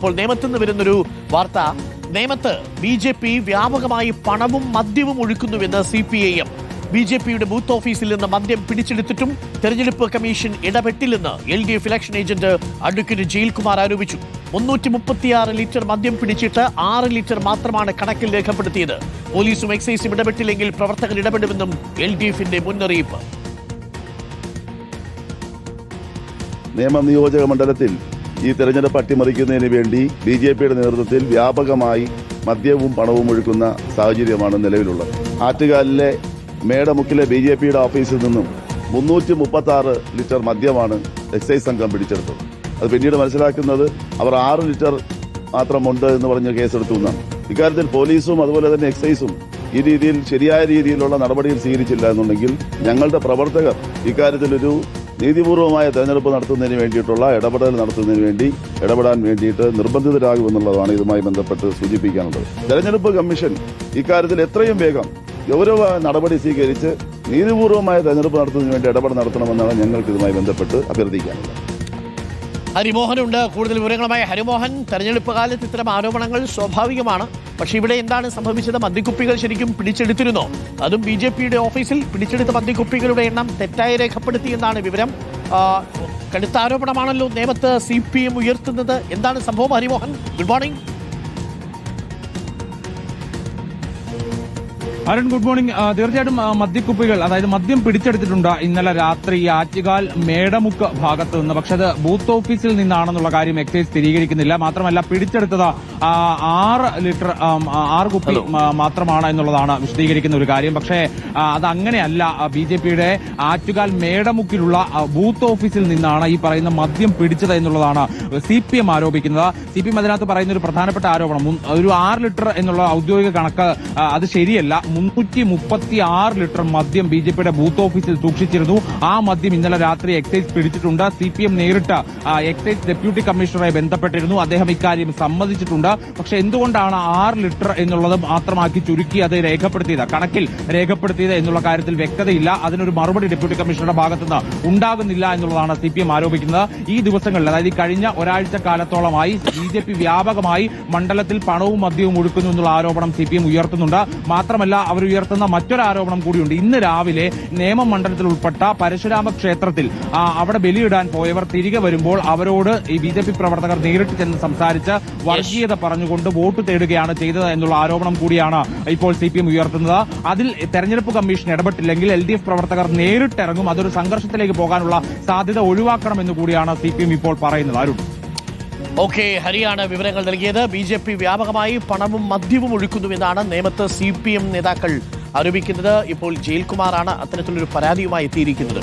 ഇപ്പോൾ നേമത്ത് നിന്ന് വരുന്നൊരു വാർത്ത, നേമത്ത് BJP വ്യാപകമായി പണവും മദ്യവും ഒഴുക്കുന്നുവെന്ന് CPIM. BJPയുടെ ബൂത്ത് ഓഫീസിൽ നിന്ന് മദ്യം പിടിച്ചെടുത്തിട്ടും തെരഞ്ഞെടുപ്പ് കമ്മീഷൻ ഇടപെട്ടില്ലെന്ന് LDF election agent advocate Jayilkumar ആരോപിച്ചു. 336 ലിറ്റർ മദ്യം പിടിച്ചിട്ട് 6 ലിറ്റർ മാത്രമാണ് കണക്കിൽ രേഖപ്പെടുത്തിയത്. പോലീസും എക്സൈസും ഇടപെട്ടില്ലെങ്കിൽ പ്രവർത്തകർ ഇടപെടുമെന്നും LDFന്റെ മുന്നറിയിപ്പ്. നേമം നിയോജക മണ്ഡലത്തിൽ ഈ തെരഞ്ഞെടുപ്പ് അട്ടിമറിക്കുന്നതിന് വേണ്ടി BJPയുടെ നേതൃത്വത്തിൽ വ്യാപകമായി മദ്യവും പണവും ഒഴുക്കുന്ന സാഹചര്യമാണ് നിലവിലുള്ളത്. ആറ്റുകാലിലെ മേടമുക്കിലെ BJPയുടെ ഓഫീസിൽ നിന്നും 336 ലിറ്റർ മദ്യമാണ് എക്സൈസ് സംഘം പിടിച്ചെടുത്തത്. അത് പിന്നീട് മനസ്സിലാക്കുന്നത് അവർ 6 ലിറ്റർ മാത്രമുണ്ട് എന്ന് പറഞ്ഞ് കേസെടുത്തു എന്നാണ്. ഇക്കാര്യത്തിൽ പോലീസും അതുപോലെ തന്നെ എക്സൈസും ഈ രീതിയിൽ ശരിയായ രീതിയിലുള്ള നടപടികൾ സ്വീകരിച്ചില്ല എന്നുണ്ടെങ്കിൽ ഞങ്ങളുടെ പ്രവർത്തകർ ഇക്കാര്യത്തിലൊരു നീതിപൂർവമായ തെരഞ്ഞെടുപ്പ് നടത്തുന്നതിന് വേണ്ടിയിട്ടുള്ള ഇടപെടൽ നടത്തുന്നതിന് വേണ്ടി ഇടപെടാൻ വേണ്ടിയിട്ട് നിർബന്ധിതരാകുമെന്നുള്ളതാണ് ഇതുമായി ബന്ധപ്പെട്ട് സൂചിപ്പിക്കാനുള്ളത്. തെരഞ്ഞെടുപ്പ് കമ്മീഷൻ ഇക്കാര്യത്തിൽ എത്രയും വേഗം ഗൗരവ നടപടി സ്വീകരിച്ച് നീതിപൂർവമായ തെരഞ്ഞെടുപ്പ് നടത്തുന്നതിന് വേണ്ടി ഇടപെടൽ നടത്തണമെന്നാണ് ഞങ്ങൾക്ക് ഇതുമായി ബന്ധപ്പെട്ട് അഭ്യർത്ഥിക്കാനുള്ളത്. ഹരിമോഹനുണ്ട് കൂടുതൽ വിവരങ്ങളുമായി. ഹരിമോഹൻ, തെരഞ്ഞെടുപ്പ് കാലത്ത് ഇത്തരം ആരോപണങ്ങൾ സ്വാഭാവികമാണ്. പക്ഷെ ഇവിടെ എന്താണ് സംഭവിച്ചത്? മദ്യക്കുപ്പികൾ ശരിക്കും പിടിച്ചെടുത്തിരുന്നോ? അതും BJPയുടെ ഓഫീസിൽ പിടിച്ചെടുത്ത മദ്യക്കുപ്പികളുടെ എണ്ണം തെറ്റായി രേഖപ്പെടുത്തിയെന്നാണ് വിവരം. കടുത്ത ആരോപണമാണല്ലോ നേമത്ത് CPM ഉയർത്തുന്നത്. എന്താണ് സംഭവം Harimohan? Good morning. Arun, good morning. തീർച്ചയായിട്ടും മദ്യക്കുപ്പികൾ, അതായത് മദ്യം പിടിച്ചെടുത്തിട്ടുണ്ട് ഇന്നലെ രാത്രി ആറ്റുകാൽ മേടമുക്ക് ഭാഗത്ത് നിന്ന്. പക്ഷെ അത് ബൂത്ത് ഓഫീസിൽ നിന്നാണെന്നുള്ള കാര്യം എക്സൈസ് സ്ഥിരീകരിക്കുന്നില്ല. മാത്രമല്ല പിടിച്ചെടുത്തത് 6 കുപ്പി മാത്രമാണ് എന്നുള്ളതാണ് വിശദീകരിക്കുന്ന ഒരു കാര്യം. പക്ഷേ അതങ്ങനെയല്ല. BJPയുടെ ആറ്റുകാൽ മേടമുക്കിലുള്ള ബൂത്ത് ഓഫീസിൽ നിന്നാണ് ഈ പറയുന്ന മദ്യം പിടിച്ചത് എന്നുള്ളതാണ് CPM ആരോപിക്കുന്നത്. CPM അതിനകത്ത് പറയുന്ന ഒരു പ്രധാനപ്പെട്ട ആരോപണം, ഒരു 6 ലിറ്റർ എന്നുള്ള ഔദ്യോഗിക കണക്ക് അത് ശരിയല്ല. 336 ലിറ്റർ മദ്യം BJPയുടെ ബൂത്ത് ഓഫീസിൽ സൂക്ഷിച്ചിരുന്നു. ആ മദ്യം ഇന്നലെ രാത്രി എക്സൈസ് പിടിച്ചിട്ടുണ്ട്. CPM നേരിട്ട് എക്സൈസ് ഡെപ്യൂട്ടി കമ്മീഷണറെ ബന്ധപ്പെട്ടിരുന്നു. അദ്ദേഹം ഇക്കാര്യം സമ്മതിച്ചിട്ടുണ്ട്. പക്ഷെ എന്തുകൊണ്ടാണ് 6 ലിറ്റർ എന്നുള്ളത് മാത്രമാക്കി ചുരുക്കി അത് രേഖപ്പെടുത്തിയത്, കണക്കിൽ രേഖപ്പെടുത്തിയത് എന്നുള്ള കാര്യത്തിൽ വ്യക്തതയില്ല. അതിനൊരു മറുപടി ഡെപ്യൂട്ടി കമ്മീഷണറുടെ ഭാഗത്തുനിന്ന് ഉണ്ടാകുന്നില്ല എന്നുള്ളതാണ് CPM ആരോപിക്കുന്നത്. ഈ ദിവസങ്ങളിൽ, അതായത് കഴിഞ്ഞ ഒരാഴ്ച കാലത്തോളമായി BJP വ്യാപകമായി മണ്ഡലത്തിൽ പണവും മദ്യവും ഒഴുക്കുന്നു എന്നുള്ള ആരോപണം CPM ഉയർത്തുന്നുണ്ട്. മാത്രമല്ല അവർ ഉയർത്തുന്ന മറ്റൊരു ആരോപണം കൂടിയുണ്ട്. ഇന്ന് രാവിലെ നേമം മണ്ഡലത്തിൽ ഉൾപ്പെട്ട പരശുരാമ ക്ഷേത്രത്തിൽ അവിടെ ബലിയിടാൻ പോയവർ തിരികെ വരുമ്പോൾ അവരോട് ഈ BJP പ്രവർത്തകർ നേരിട്ട് ചെന്ന് സംസാരിച്ച് വർഗീയത പറഞ്ഞുകൊണ്ട് വോട്ട് തേടുകയാണ് ചെയ്തത് എന്നുള്ള ആരോപണം കൂടിയാണ് ഇപ്പോൾ CPM ഉയർത്തുന്നത്. അതിൽ തെരഞ്ഞെടുപ്പ് കമ്മീഷൻ ഇടപെട്ടില്ലെങ്കിൽ LDF പ്രവർത്തകർ നേരിട്ടിറങ്ങും. അതൊരു സംഘർഷത്തിലേക്ക് പോകാനുള്ള സാധ്യത ഒഴിവാക്കണമെന്ന് കൂടിയാണ് CPM ഇപ്പോൾ പറയുന്നത്. അരുൺ, ഓക്കെ, ഹരിയാണ് വിവരങ്ങൾ നൽകിയത്. BJP വ്യാപകമായി പണവും മദ്യവും ഒഴുക്കുന്നുവെന്നാണ് നേമത്ത് CPM നേതാക്കൾ ആരോപിക്കുന്നത്. ഇപ്പോൾ ജയിൽകുമാറാണ് അത്തരത്തിലൊരു പരാതിയുമായി എത്തിയിരിക്കുന്നത്.